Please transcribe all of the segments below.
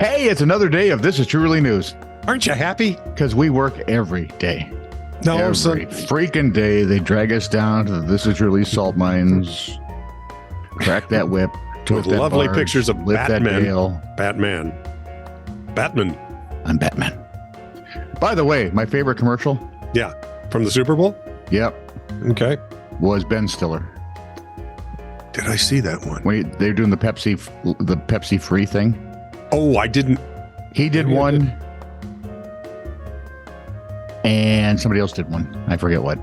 Hey, it's another day of This Is Truly News. Aren't you happy? Because we work every day. No, every freaking day. They drag us down to the This Is Truly salt mines, crack that whip, with that lovely barge, pictures of lift Batman. that bale. Batman. I'm Batman. By the way, my favorite commercial? Yeah. From the Super Bowl? Yep. Okay. Was Ben Stiller. Did I see that one? Wait, they're doing the Pepsi free thing. Oh, I didn't. He did one. And somebody else did one. I forget what.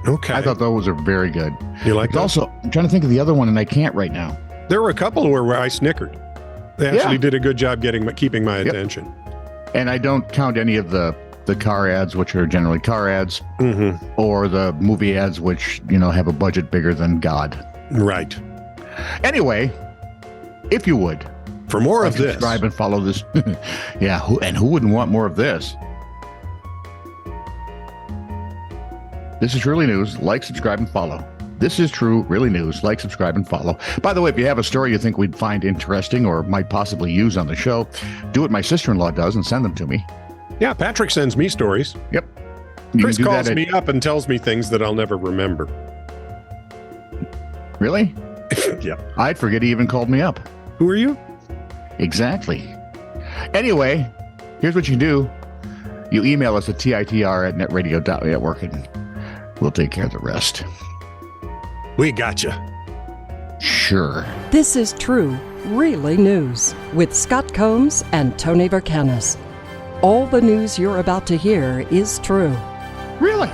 Okay. I thought those were very good. You like those? Also, I'm trying to think of the other one, and I can't right now. There were a couple where I snickered. They actually did a good job keeping my attention. And I don't count any of the car ads, which are generally car ads, or the movie ads, which, have a budget bigger than God. Right. Anyway, if you would. For more of this. Subscribe and follow this. Yeah, who wouldn't want more of this? This is Truly News. Like, subscribe, and follow. This is True, Really News. Like, subscribe, and follow. By the way, if you have a story you think we'd find interesting or might possibly use on the show, do what my sister-in-law does and send them to me. Yeah, Patrick sends me stories. Yep. Chris calls me up and tells me things that I'll never remember. Really? Yeah. I'd forget he even called me up. Who are you? Exactly. Anyway, here's what you do. You email us at titr@netradio.network and we'll take care of the rest. We gotcha. Sure. This is True, Really News with Scott Combs and Tony Vercanis. All the news you're about to hear is true. Really?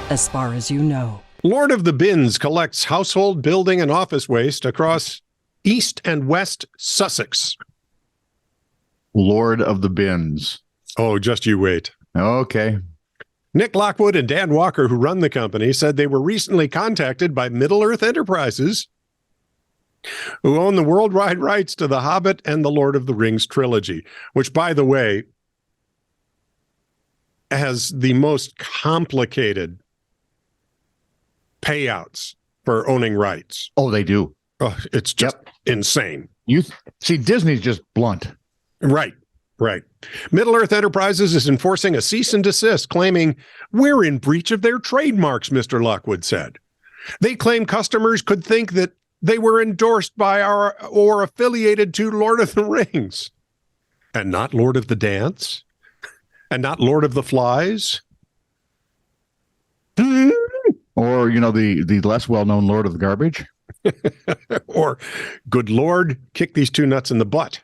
As far as you know. Lord of the Bins collects household, building, and office waste across East and West Sussex. Lord of the Bins. Oh, just you wait. Okay. Nick Lockwood and Dan Walker, who run the company, said they were recently contacted by Middle-earth Enterprises, who own the worldwide rights to The Hobbit and the Lord of the Rings trilogy, which, by the way, has the most complicated payouts for owning rights. Oh, they do. Oh, it's just insane. See, Disney's just blunt. Right. Middle-earth Enterprises is enforcing a cease and desist, claiming we're in breach of their trademarks, Mr. Lockwood said. They claim customers could think that they were endorsed by or affiliated to Lord of the Rings, and not Lord of the Dance, and not Lord of the Flies. Or, the less well-known Lord of the Garbage. Or, good Lord, kick these two nuts in the butt.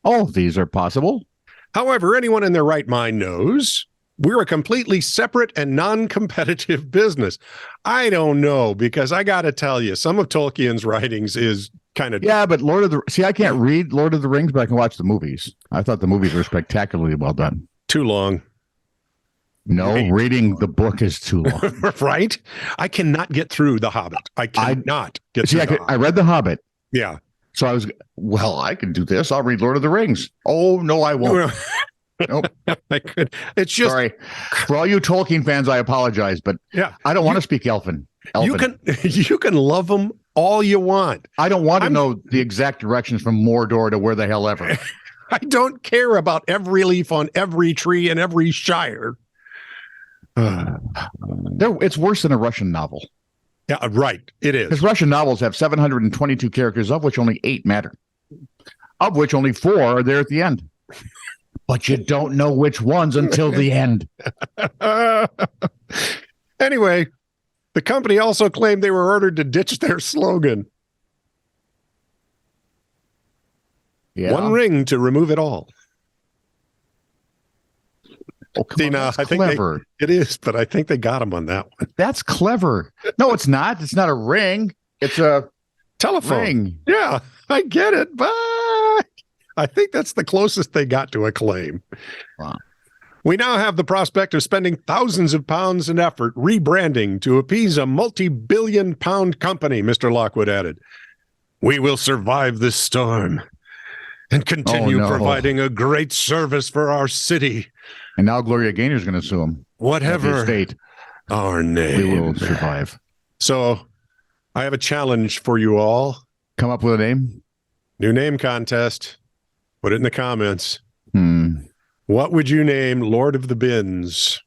All of these are possible. However, anyone in their right mind knows we're a completely separate and non-competitive business. I don't know, because I got to tell you, some of Tolkien's writings is kind of... Yeah, but I can't read Lord of the Rings, but I can watch the movies. I thought the movies were spectacularly well done. Too long. No, reading the book is too long. Right? I cannot get through The Hobbit. I cannot get through The Hobbit. I read The Hobbit. Yeah. So I can do this. I'll read Lord of the Rings. Oh, no, I won't. Nope. I could. It's just... Sorry. For all you Tolkien fans, I apologize, but I don't want to speak Elfin. You can love them all you want. I don't want to know the exact directions from Mordor to where the hell ever. I don't care about every leaf on every tree in every shire. It's worse than a Russian novel. Yeah, right. It is. Because Russian novels have 722 characters, of which only 8 matter. Of which only 4 are there at the end. But you don't know which ones until the end. Anyway, the company also claimed they were ordered to ditch their slogan. Yeah. One ring to remove it all. Oh, come on, that's clever. It is, but I think they got him on that one. That's clever. No, it's not. It's not a ring. It's a telephone ring. Yeah, I get it, but I think that's the closest they got to a claim. Wow. We now have the prospect of spending thousands of pounds in effort rebranding to appease a multi-billion-pound company, Mr. Lockwood added. We will survive this storm and continue providing a great service for our city. And now Gloria Gaynor's going to sue him. Whatever state, our name, we will survive. So I have a challenge for you all. Come up with a name. New name contest. Put it in the comments. Hmm. What would you name Lord of the Bins?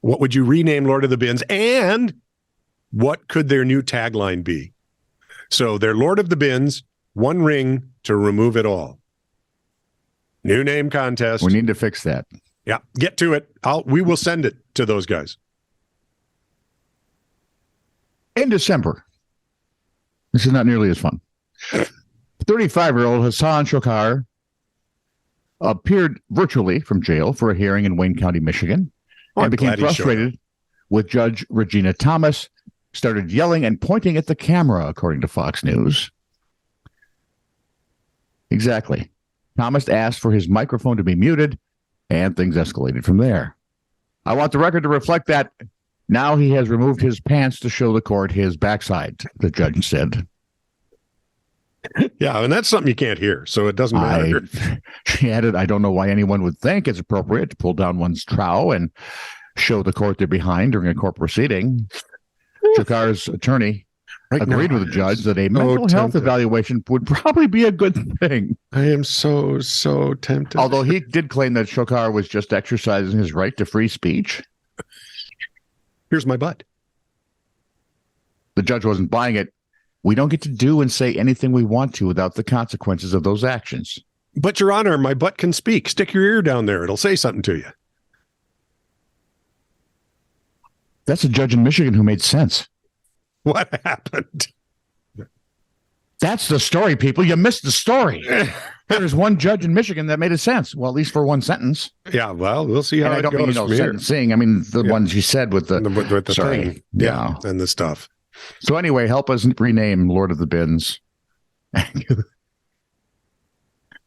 What would you rename Lord of the Bins? And what could their new tagline be? So they're Lord of the Bins, one ring to remove it all. New name contest. We need to fix that. Yeah, get to it. We will send it to those guys. In December, this is not nearly as fun. 35-year-old Hassan Shokar appeared virtually from jail for a hearing in Wayne County, Michigan, and became frustrated with Judge Regina Thomas, started yelling and pointing at the camera, according to Fox News. Exactly. Thomas asked for his microphone to be muted, and things escalated from there. I want the record to reflect that now he has removed his pants to show the court his backside, the judge said. Yeah, and that's something you can't hear, so it doesn't matter. She added, I don't know why anyone would think it's appropriate to pull down one's trow and show the court they're behind during a court proceeding. Shakar's attorney agreed with the judge that a mental health evaluation would probably be a good thing. I am so tempted. Although he did claim that Shokar was just exercising his right to free speech. Here's my butt. The judge wasn't buying it. We don't get to do and say anything we want to without the consequences of those actions. But, Your Honor, my butt can speak. Stick your ear down there. It'll say something to you. That's a judge in Michigan who made sense. What happened? That's the story, people. You missed the story. There's one judge in Michigan that made a sense. Well, at least for one sentence. Yeah, well, we'll see how and it I don't goes mean, from here. sentencing. I mean, the ones you said with the thing. Yeah, and the stuff. So anyway, help us rename Lord of the Bins. I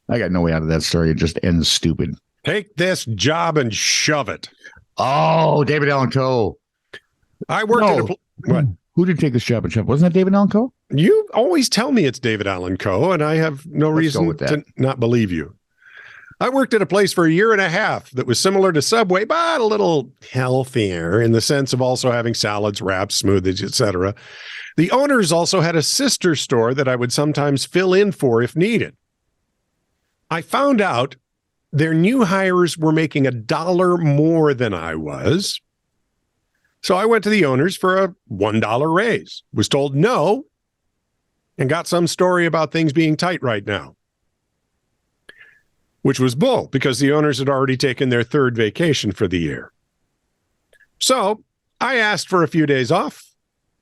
got no way out of that story. It just ends stupid. Take this job and shove it. Oh, David Allen Coe. I worked at what? Who did take this job and shove? Wasn't that David Allen Coe? You always tell me it's David Allen Coe, and I have no reason to not believe you. I worked at a place for a year and a half that was similar to Subway, but a little healthier in the sense of also having salads, wraps, smoothies, etc. The owners also had a sister store that I would sometimes fill in for if needed. I found out their new hires were making $1 more than I was. So I went to the owners for a $1 raise, was told no, and got some story about things being tight right now. Which was bull, because the owners had already taken their third vacation for the year. So I asked for a few days off,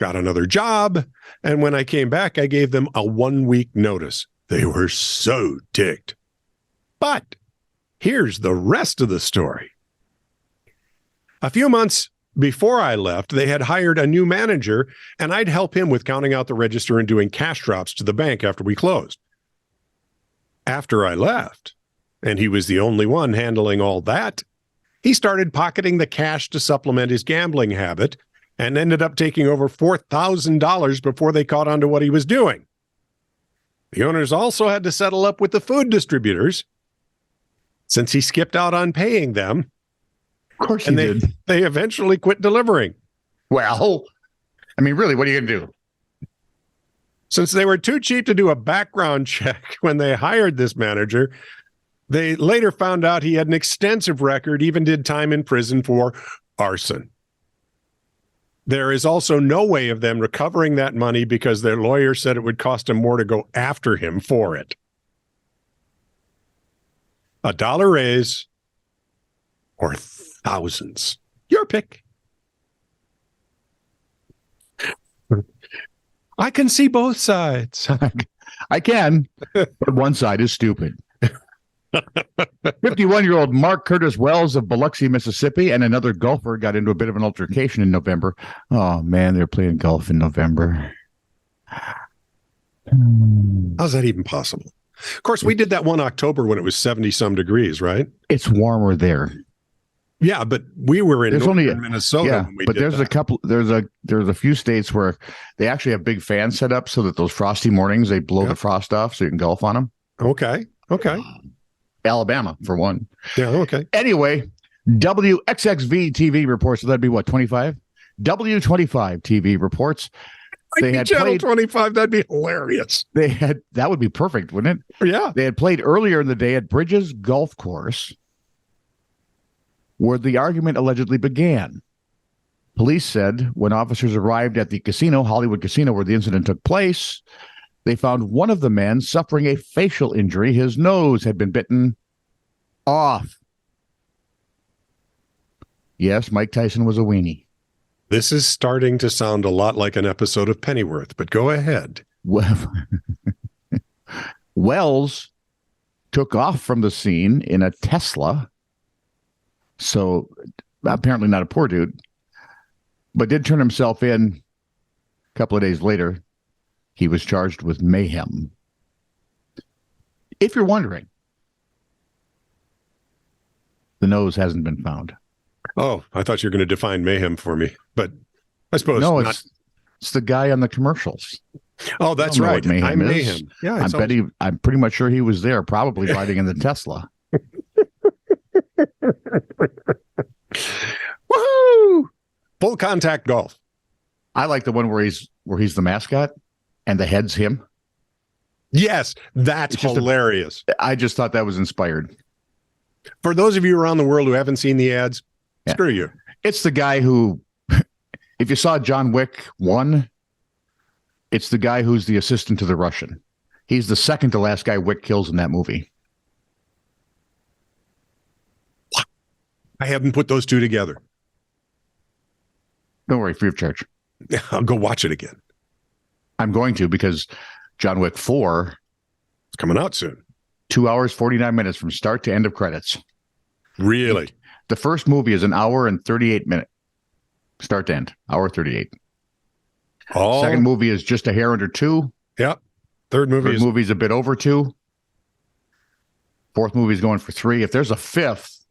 got another job, and when I came back, I gave them a 1-week notice. They were so ticked. But here's the rest of the story. A few months before I left, they had hired a new manager, and I'd help him with counting out the register and doing cash drops to the bank after we closed. After I left, and he was the only one handling all that, he started pocketing the cash to supplement his gambling habit and ended up taking over $4,000 before they caught on to what he was doing. The owners also had to settle up with the food distributors since he skipped out on paying them. Of course he did. They eventually quit delivering. Well, I mean, really, what are you going to do? Since they were too cheap to do a background check when they hired this manager, they later found out he had an extensive record, even did time in prison for arson. There is also no way of them recovering that money because their lawyer said it would cost them more to go after him for it. $1 raise or thousands. Your pick. I can see both sides. I can, but one side is stupid. 51-year-old Mark Curtis Wells of Biloxi, Mississippi, and another golfer got into a bit of an altercation in November. Oh, man, they're playing golf in November. How's that even possible? Of course, we did that one October when it was 70-some degrees, right? It's warmer there. Yeah, but we were in Minnesota when we but did there's that. a couple. There's a few states where they actually have big fans set up so that those frosty mornings they blow the frost off so you can golf on them. Okay. Alabama for one. Yeah. Okay. Anyway, WXXV TV reports. So that'd be what, 25? W25 TV reports They had Channel played. 25. That'd be hilarious. That would be perfect, wouldn't it? Yeah. They had played earlier in the day at Bridges Golf Course, where the argument allegedly began. Police said when officers arrived at the casino, Hollywood Casino, where the incident took place, they found one of the men suffering a facial injury. His nose had been bitten off. Yes, Mike Tyson was a weenie. This is starting to sound a lot like an episode of Pennyworth, but go ahead. Wells took off from the scene in a Tesla. So apparently not a poor dude, but did turn himself in a couple of days later. He was charged with mayhem. If you're wondering, the nose hasn't been found. Oh, I thought you were going to define mayhem for me, but I suppose No, not. it's the guy on the commercials. Oh, that's I don't know right. what Mayhem I'm is. Mayhem. Yeah, I'm pretty much sure he was there, probably riding in the Tesla. Woohoo! Full contact golf. I like the one where he's the mascot and the head's him. Yes, that's It's just hilarious. I just thought that was inspired. For those of you around the world who haven't seen the ads, Yeah. screw you. It's the guy who, if you saw John Wick 1, it's the guy who's the assistant to the Russian. He's the second to last guy Wick kills in that movie. I haven't put those two together. Don't worry, free of charge. I'll go watch it again. I'm going to, because John Wick 4, It's coming out soon. 2 hours, 49 minutes from start to end of credits. Really? The first movie is an hour and 38 minutes. Start to end, hour 38. Oh, Second movie is just a hair under 2. yeah. Third movie Third is movie's a bit over 2. Fourth movie's going for 3. If there's a fifth,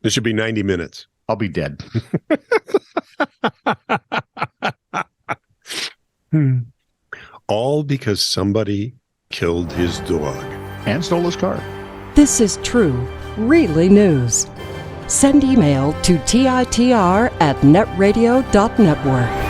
it should be 90 minutes. I'll be dead. All because somebody killed his dog. And stole his car. This is true, really news. Send email to TITR@netradio.network.